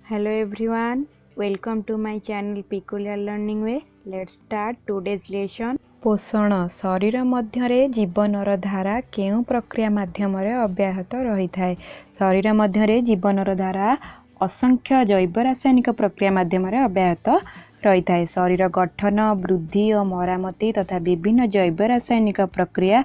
Hello everyone, welcome to my channel Peculiar Learning Way. Let's start today's lesson. पोषण शरीर मध्य जीवनर धारा केउं प्रक्रिया माध्यम अब्याहत रही थाए। शरीर मध्य जीवनर धारा असंख्य जैव रासायनिक प्रक्रिया माध्यम अब्याहत रही थाए। शरीर गठन वृद्धि और मरामती तथा विभिन्न जैव रासायनिक प्रक्रिया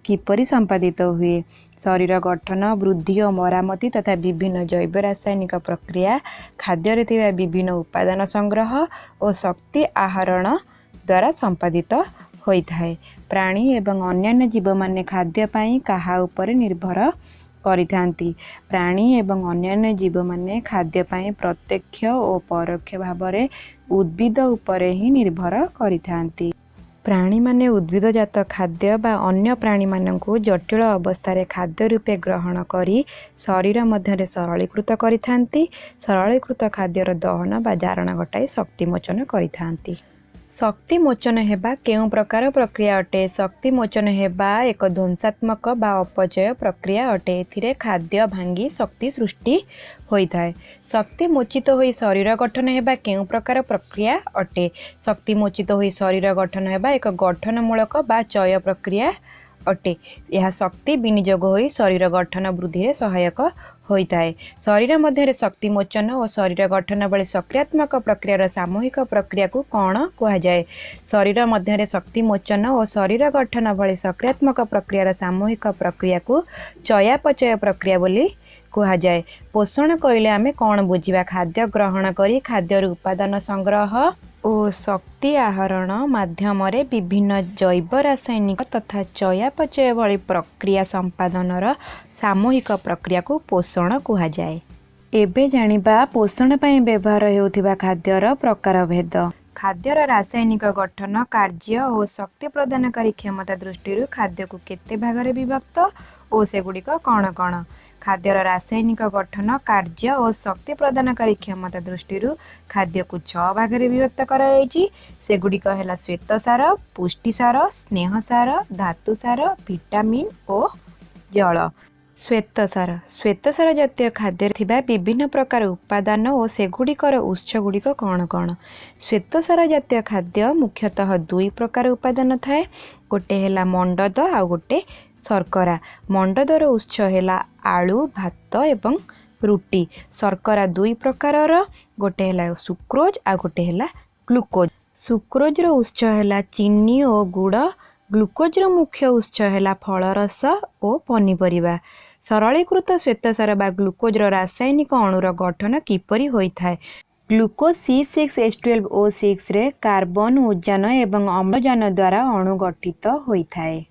किपरि संपादित हुए। शरीर गठन वृद्धि और मरामती तथा विभिन्न जैव रासायनिक प्रक्रिया खाद्य थिबा विभिन्न उपादान संग्रह और शक्ति आहरण द्वारा संपादित होता है। प्राणी एवं अन्य जीव माने खाद्य पाई काहा उपरे निर्भर करिथांती। प्राणी एवं अन्य जीव माने खाद्य पाई प्रत्यक्ष और परोक्ष भाव उद्भिद उपरे ही निर्भर करिथांती। प्राणी माने उद्भिदजात खाद्य बा अन्य प्राणी माननकु जटिल अवस्था खाद्य रूपे ग्रहण करी शरीर मध्य सरलीकृत करिथांती। सरलीकृत खाद्यर दहन बा जारण घटाई शक्तिमोचन करिथांती। शक्तिमोचन हेबा केउं प्रकार प्रक्रिया अटे। शक्तिमोचन हेबा एक ध्वंसात्मक बा अपचय प्रक्रिया अटे। एथिरे खाद्य भांगी शक्ति सृष्टि होइथाय। शक्ति मोचित होई शरीर गठन हेबा केउं प्रकार प्रक्रिया अटे। शक्ति मोचित होई शरीर गठन हेबा एक गठनमूलक बा चय प्रक्रिया अटे। यह शक्ति विनियोग होई शरीर गठन वृद्धि रे सहायक होइथाय। शरीर मध्य शक्ति मोचन और शरीर गठन भली सक्रियात्मक प्रक्रियार सामूहिक प्रक्रिया को कौन कहा जाए। शरीर मध्य शक्ति मोचन और शरीर गठन भली सक्रियात्मक प्रक्रियार सामूहिक प्रक्रिया को चयापचय प्रक्रिया बोली कहा जाए। पोषण कहले आमे कौन बुझिबा। खाद्य ग्रहण करी खाद्यर उपादान संग्रह और शक्ति आहरण माध्यम विभिन्न जैव रासायनिक तथा चयापचय भली प्रक्रिया संपादनर सामूहिक प्रक्रिया को पोषण कहा जाए। एबे जानिबा पोषण पई व्यवहार हेउथिबा खाद्यर प्रकार भेद। खाद्यर रासायनिक गठन कार्य और शक्ति प्रदानकारी क्षमता दृष्टि खाद्य को केते भागरे विभक्त और सेगुड़िक कौन कौन। खाद्यर रासायनिक गठन कार्य और शक्ति प्रदानकारी क्षमता दृष्टि खाद्य को 6 भागरे विभक्त कराଯାଇଛି। सेगुड़िक है श्वेतसार, पुष्टिसार, स्नेहसार, धातुसार, विटामिन और जल। श्वेतसार श्वेतसार जातीय खाद्य थिबा विभिन्न प्रकार उपादान और सेगुड़िकर उत्स गुड़िक कौन कौन। श्वेतसार जातीय खाद्य मुख्यतः 2 प्रकार उपादान थाए। गोटे है मंडद आ गोटे शर्करा। मंडदर उत्स है आलू, भात एवं रुटी। शर्करा 2 प्रकार, गोटे है सुक्रोज आ गोटे है ग्लूकोज। सुक्रोज उत्स है चीनी और गुड़। ग्लूकोज मुख्य उत्स है फलरस और पनीपरिबा। सरलीकृत श्वेतसार बा ग्लूकोज रासायनिक अणुर गठन किपरि होइथाय। ग्लूकोज C6H12O6 रे कार्बन उद्यान एवं अम्लजान द्वारा अणु गठित होइथाय।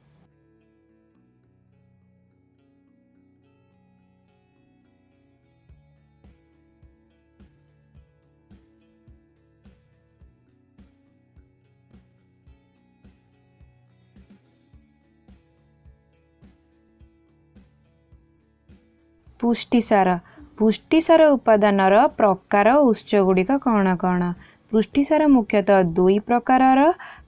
पुष्टिसार पुष्टिसार उपादानर प्रकार उत्स गुड़िक कौन कौन। पुष्टिसार मुख्यतः 2 प्रकार,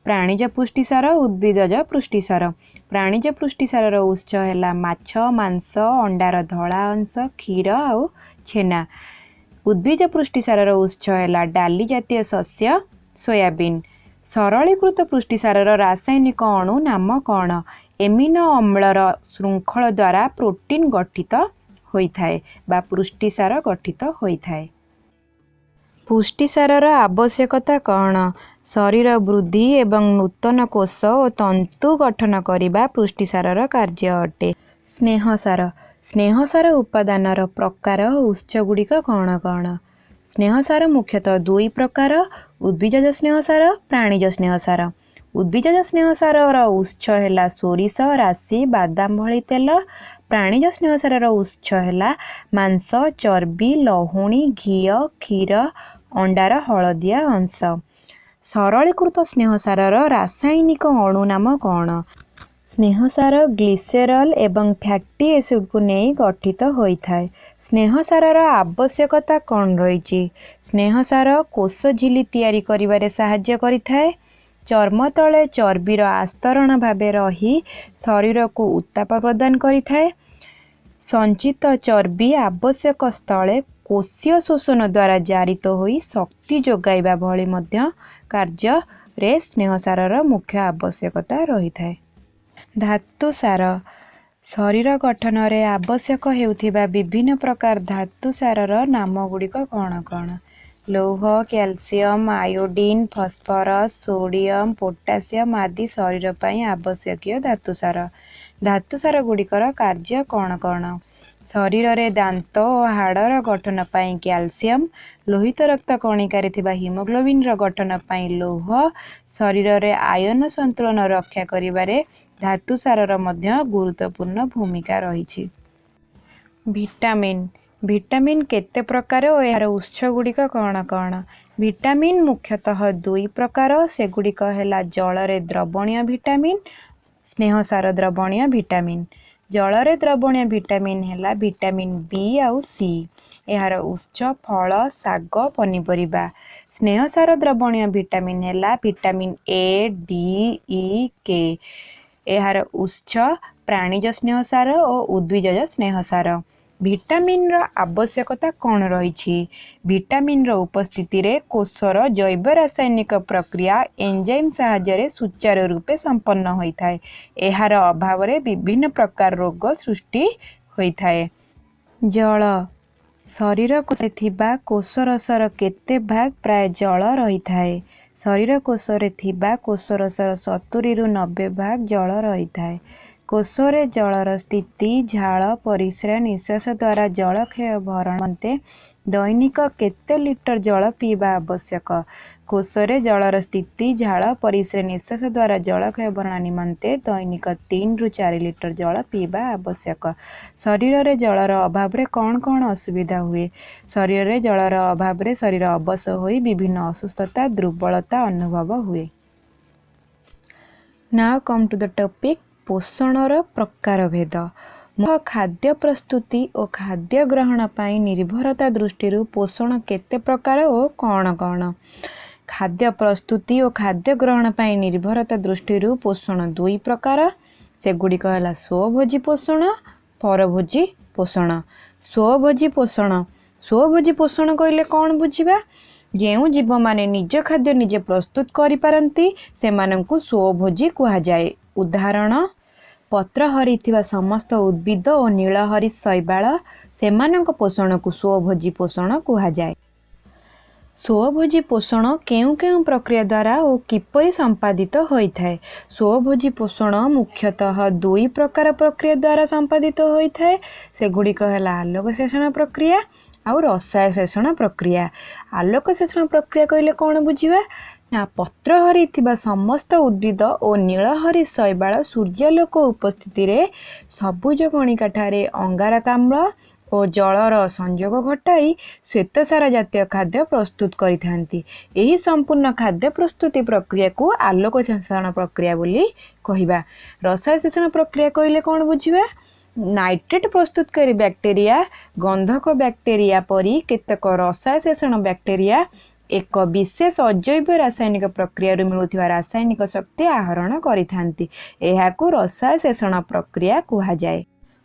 प्राणीज पुष्टिसार, उद्भिदज पुष्टिसार। प्राणीज पुष्टिसार उत्स है माछ, मांस, अंडार धला अंश, क्षीर और छेना। उद्भिज पुष्टिसार उत्स है डाली जातीय शस्य, सोयाबीन। सरलीकृत पुष्टिसार रासायनिक अणु नाम कौन। एमिनो अम्लर श्रृंखल द्वारा प्रोटीन गठित होइथाय बा पुष्टिसार गठित होइथाय। पुष्टिसारर आवश्यकता कौन। शरीर वृद्धि एवं नूतन कोष और तंतु गठन करिबा पुष्टिसारर कार्य अटे। स्नेहसार स्नेहसार उपादानर प्रकार उत्स गुड़िक कौन कौन। स्नेहसार मुख्यतः 2 प्रकार, उद्भिज स्नेहसार, प्राणीज स्नेहसार। उद्भिज स्नेहसार उत्स है सोरिष, राशि, बादाम भली तेल। प्राणीज स्नेहसार उत्स है मांस, चर्बी, लहुणी, घी, क्षीर, अंडार हलदिया अंश। सरलीकृत स्नेहसार रासायनिक अणु नाम कौन। स्नेहसार ग्लिसेरल एवं फैटी एसिड को नहीं गठित होइथाय। स्नेहसार आवश्यकता कौन रही। स्नेहसार कोष झिली तैयारी करिबारे सहाय्य करिथाय। चर्म तले चर्बीर आस्तरण भावे रही शरीर को उत्ताप प्रदान करिथाय। संचित चर्बी आवश्यक स्थले कोशीय शोषण द्वारा जारित होई शक्ति जोगाइबा भली मध्य कार्य रे स्नेहसार मुख्य आवश्यकता रही है। धातु सार शरीर गठन रे आवश्यक हेउथिबा विभिन्न प्रकार धातु सारर नाम गुड़िक कौन कौन? लौह, calcium, iodine, phosphorus, sodium, potassium आदि शरीर पई आवश्यक धातुसार। धातुसार गुड़िकर कार्य कौन कौन? शरीर रे दांत और हाड़र गठन पई कैल्शियम, लोहित रक्त कणिकार थिबा हिमोग्लोबिन र गठन पई लौह, शरीर रे आयन संतुलन रक्षा करिबारे धातुसारर मध्य गुरुत्वपूर्ण भूमिका रही। विटामिन विटामिन केते प्रकार और यार उत्स गुड़िक कौन कौन? विटामिन मुख्यतः दुई प्रकार, से गुड़िक है जल रे द्रवणीय विटामिन, स्नेहसार द्रवणीय विटामिन। जल रे द्रवणीय विटामिन है विटामिन बी आउ सी, यार उत्स फल शाग पनीपरिबा। स्नेहसार द्रवणीय विटामिन है विटामिन ए, डी, ई, के, यार उत्स प्राणीज स्नेहसार और उद्भिजज स्नेहसार। विटामिन र आवश्यकता कौन रही? विटामिन र उपस्थिति रे कोषर जैव रासायनिक प्रक्रिया एंजाइम साहाय्य सुचारू रूपे संपन्न होता है। एहार अभाव रे विभिन्न प्रकार रोग सृष्टि होता है। जल शरीर कोश थिबा कोषरसर केते भाग प्राय जल रही है। शरीर कोशरे थिबा कोषरसर 70 रु 90 भाग जल रही है। कोशरे जलर स्थिति झाल परिस्रा निश्वास द्वारा जलक्षय भरण निमंते दैनिक केते लिटर जल पीवा आवश्यक? कोशरे जलर स्थिति झाल परिस्रा निश्वास द्वारा जलक्षय भरण निमंते दैनिक 3 रु 4 लिटर जल पीवा आवश्यक। शरीर रे जलर अभाव रे कौन कौन असुविधा हुए? शरीर रे जलर अभाव रे शरीर अवश होई विभिन्न असुस्थता दुर्बलता अनुभव हुए। Now come to the topic पोषणर प्रकार भेद। खाद्य प्रस्तुति और खाद्य ग्रहण पाई निर्भरता दृष्टि पोषण केते प्रकार और कौन कौन? खाद्य प्रस्तुति और खाद्य ग्रहण पाई निर्भरता दृष्टि पोषण दुई प्रकार, से गुड़िक है स्वभोजी पोषण, परभोजी पोषण। स्वभोजी पोषण स्वभोजी पोषण कहले कौन बुझिबा? जेउ जीव माने निज खाद्य निजे प्रस्तुत करि पारंती सेमानंकु स्वभोजी कहा जाए। उदाहरण पत्र हरिथिबा समस्त उद्भिद और नीलहरी शैवाल सेमानंक पोषण को स्वभोजी पोषण कहा जाए। स्वभोजी पोषण केउ केउ प्रक्रिया द्वारा और किपरि संपादित होता है? स्वभोजी पोषण मुख्यतः दुई प्रकार प्रक्रिया द्वारा संपादित होता है, से गुड़िक है आलोक शोषण प्रक्रिया और रसायन शोषण प्रक्रिया। आलोक शोषण प्रक्रिया कहले कौन बुझिबा? ना पत्र हरी थिबा समस्त उद्भिद और नीलहरी शैवाल सूर्यालोक उपस्थिति रे सबुज कणिका ठारे अंगारकाम्ल और जलर संयोग घटाई श्वेतसार जातीय खाद्य प्रस्तुत करिथांती। एही संपूर्ण खाद्य प्रस्तुति प्रक्रिया को आलोक शोषण प्रक्रिया बोली कहिबा। रसायन शोषण प्रक्रिया कहले कौन बुझिबा? नाइट्रेट प्रस्तुतकारी बैक्टेरिया, गंधक बैक्टेरिया परी केतक रसायन शोषण बैक्टेरिया एक विशेष अजैव रासायनिक प्रक्रिया मिलुथिबा रासायनिक शक्ति आहरण करिथांती। एहाकु रसायन शोषण प्रक्रिया कहा जाए।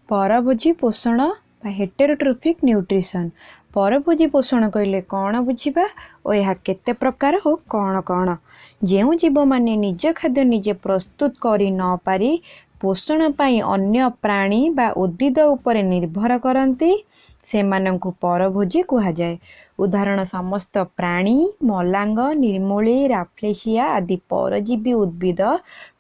परभोजी पोषण बा हेटेरोट्रोफिक न्यूट्रिशन। परभोजी पोषण कहले कौन बुझिबा और यह केते प्रकार हो कौन कौन? जेउ जीव माने निज खाद्य निजे प्रस्तुत करि न पारी पोषण पाई अन्य प्राणी बा उद्भिद उपरे निर्भर करती सेमानंकु परभोजी कहा जाए। उदाहरण समस्त प्राणी, मलांग, निर्मूली, राफ्लेसिया आदि परजीवी उद्भिद,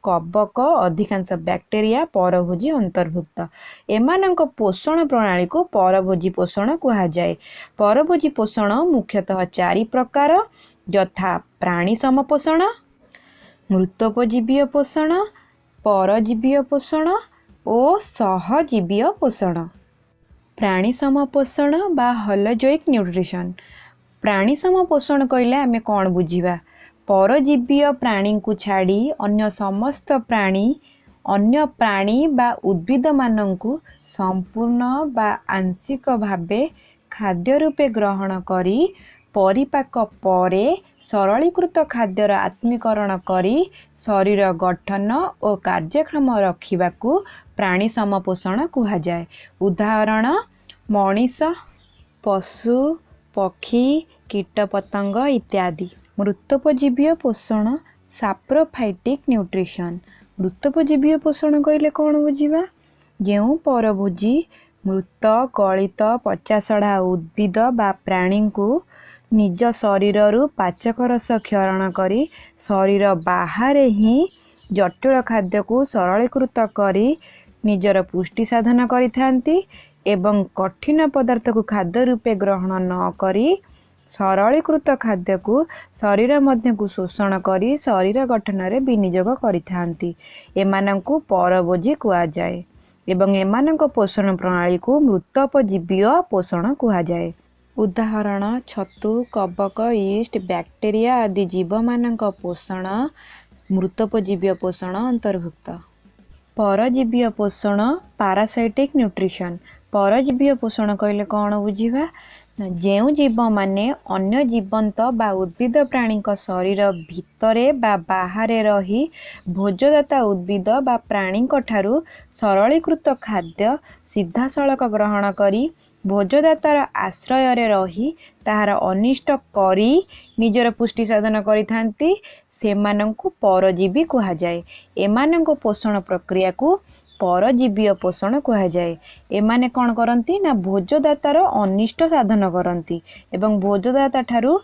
कवक, अधिकांश बैक्टेरिया परभोजी अंतर्भुक्त। एमानंक पोषण प्रणाली को परभोजी पोषण कहा जाए। परभोजी पोषण मुख्यतः 4 प्रकार, यथा प्राणी समपोषण, मृतोपजीवीय पोषण, परजीवीय पोषण और सहजीवीय पोषण। प्राणी समपोषण बा होलोजोइक न्यूट्रिशन। प्राणी समपोषण कहले आमे कौन बुझिबा? परजीवीय प्राणी को छाड़ी अन्य समस्त प्राणी बा उद्भिद मानंकु संपूर्ण बा आंशिक भावे खाद्य रूपे ग्रहण करी परिपाक परे सरलीकृत खाद्यर आत्मीकरण करी शरीर गठन और कार्यक्षम रखिबाकू प्राणी समपोषण कहा जाए। उदाहरण मनीष, पशु, पक्षी कीटपतंग इत्यादि। मृतोपजीवीय पोषण साप्रोफाइटिक न्यूट्रिशन। मृतोपजीवीय पोषण कहले कौन बुझा जो परभोजी मृत गलित पचासढ़ा उद्भिद बा प्राणी को निज शरीर पाचक रस क्षरण करी शरीर बाहर ही जटिल खाद्य को सरलीकृत करी निजर पुष्टि साधन करिथांती एवं कठिन पदार्थ को खाद्य रूपे ग्रहण न करी सरलीकृत खाद्य को शरीर मध्य को शोषण करी शरीर गठन रे विनियोग करिथांती। एमानंकु परभोजी कुआ जाए एवं एमानंक पोषण प्रणाली को मृतोपजीवीय पोषण कुआ जाए। उदाहरण छतु कबक यीस्ट बैक्टेरिया आदि जीव मानक पोषण मृतोपजीवीय पोषण अंतर्भुक्त। परजीवीय पोषण पारासाइटिक न्यूट्रिशन। परजीवीय पोषण कहले कौन बुझा जो जीव माने अन्य जीवंत बा उद्भिद प्राणी शरीर भितरे बा बाहरे रही भोजदाता उद्भिद बा प्राणी ठारू सरलीकृत खाद्य सीधा सड़क ग्रहण करी भोजदातार आश्रय रही ताहार अनिष्ट करी निजर पुष्टि साधन करिथांती सेमानंकु परजीवी कुहा जाए। एमानंको पोषण प्रक्रिया को परजीवीय पोषण कुहा जाए। एमाने कौन करती ना भोजदातार अनिष्ट साधन करती एवं भोजदाता ठारू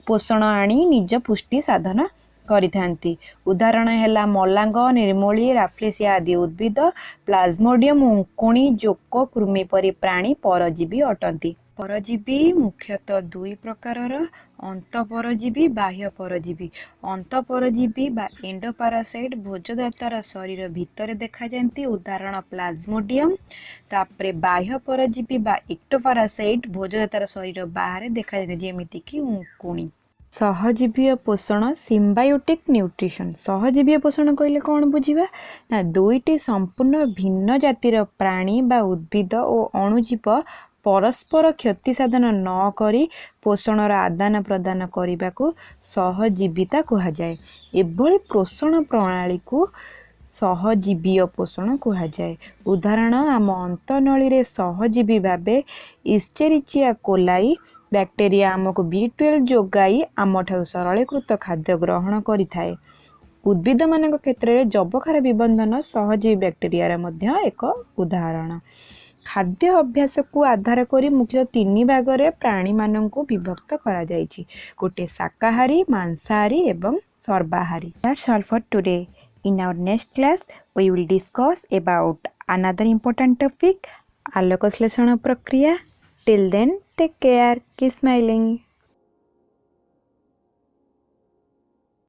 पोषण आनी निज पुष्टि साधन करिथांती। उदाहरण हैला मलांग निर्मूली राफ्लेसिया आदि उद्भिद प्लाज्मोडियम उंकुणी जोक कृमि परी प्राणी परजीवी अटंती। परजीवी मुख्यतः दुई प्रकारर अंतपरजीवी बाह्य परजीवी। अंतपरजीवी बा एंडोपारासाइट भोजदातार शरीर भितर देखा जाती उदाहरण प्लाज्मोडियम। तापरे बाह्य परजीवी बा एक्टोपारासाइट भोजदातार शरीर बाहर देखा जाती जेमिति कि उंकुणी। सहजीवीय पोषण सिम्बायोटिक न्यूट्रिशन। सहजीवीय पोषण कहले कौन बुझा ना दुईटी संपूर्ण भिन्न जातिर प्राणी बा उद्भिद और अणुजीव परस्पर क्षति साधन न करी पोषणर आदान प्रदान करने को सहजीविता कहा जाए। एभली पोषण प्रणाली को सहजीवीय पोषण कहा जाए। उदाहरण आम अंतनली रे सहजीवी भावे इस्चेरिचिया कोलाई बैक्टेरिया आमको B12 जोगाई आम ठारू सरलीकृत खाद्य ग्रहण करिथाए। उद्भिद मान क्षेत्र में जबखार विबंधन सहजीवी बैक्टेरिया मध्य एक उदाहरण। खाद्य अभ्यास को आधार करी मुख्य तीन भाग रे प्राणी मानन को विभक्त करा जायछि गोटे शाकाहारी मांसाहारी एवं सर्वाहारी। That's all for today. In our next class we will discuss about another important topic आलोक श्लेषण प्रक्रिया. Till then take care, keep smiling.